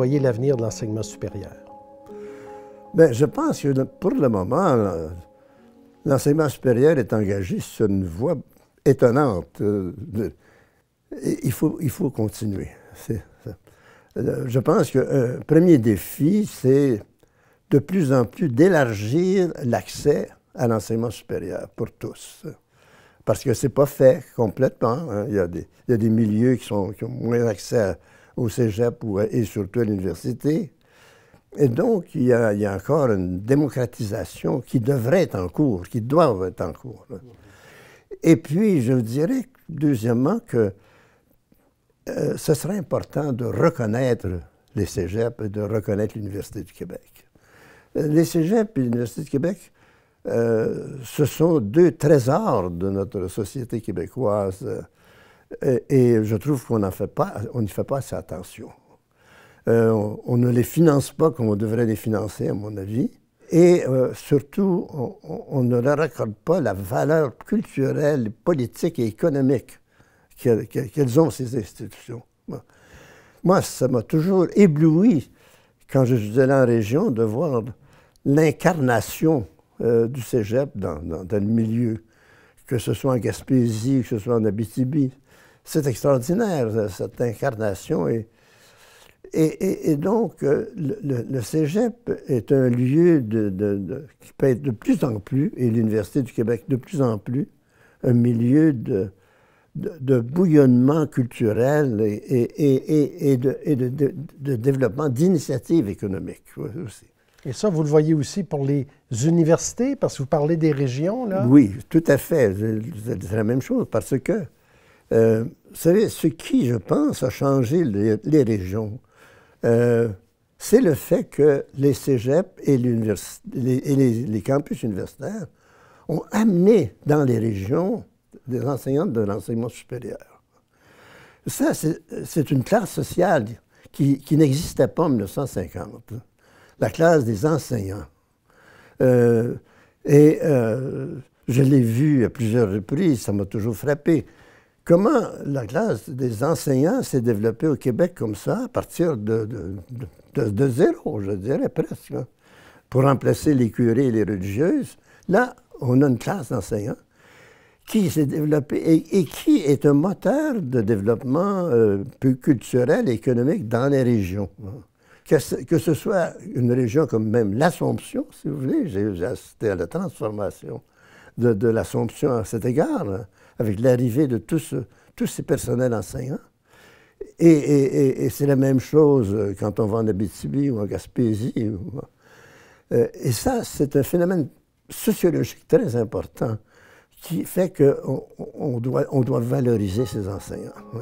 voyez l'avenir de l'enseignement supérieur? Bien, je pense que pour le moment, l'enseignement supérieur est engagé sur une voie étonnante. Il faut continuer. Je pense qu'un premier défi, c'est de plus en plus d'élargir l'accès à l'enseignement supérieur pour tous. Parce que ce n'est pas fait complètement. Hein. Il y a des milieux qui ont moins accès au cégep et surtout à l'université. Et donc, il y a encore une démocratisation qui devrait être en cours, qui doit être en cours. Et puis, je dirais, deuxièmement, que ce serait important de reconnaître les cégeps et de reconnaître l'Université du Québec. Les cégeps et l'Université du Québec, ce sont deux trésors de notre société québécoise. Et je trouve qu'on n'y fait pas assez attention. On ne les finance pas comme on devrait les financer, à mon avis. Et surtout, on ne leur accorde pas la valeur culturelle, politique et économique qu'elles ont, ces institutions. Moi, ça m'a toujours ébloui, quand je suis allé en région, de voir l'incarnation du cégep dans le milieu, que ce soit en Gaspésie, que ce soit en Abitibi. C'est extraordinaire, cette incarnation. Et donc, le cégep est un lieu qui peut être de plus en plus, et l'Université du Québec de plus en plus, un milieu de bouillonnement culturel et de développement d'initiatives économiques aussi. Et ça, vous le voyez aussi pour les universités, parce que vous parlez des régions, là? Oui, tout à fait. C'est la même chose, parce que, vous savez, ce qui, je pense, a changé les régions, c'est le fait que les cégeps et les campus universitaires ont amené dans les régions des enseignants de l'enseignement supérieur. Ça, c'est une classe sociale qui n'existait pas en 1950, la classe des enseignants. Je l'ai vu à plusieurs reprises, ça m'a toujours frappé. Comment la classe des enseignants s'est développée au Québec comme ça, à partir de zéro, je dirais presque, hein, pour remplacer les curés et les religieuses. Là, on a une classe d'enseignants qui s'est développée et qui est un moteur de développement culturel et économique dans les régions. Que ce soit une région comme même l'Assomption, si vous voulez, j'ai assisté à la transformation de l'Assomption à cet égard, hein, avec l'arrivée de tous ces personnels enseignants. Et c'est la même chose quand on va en Abitibi ou en Gaspésie. Et ça, c'est un phénomène sociologique très important qui fait qu'on doit valoriser ces enseignants. Ouais.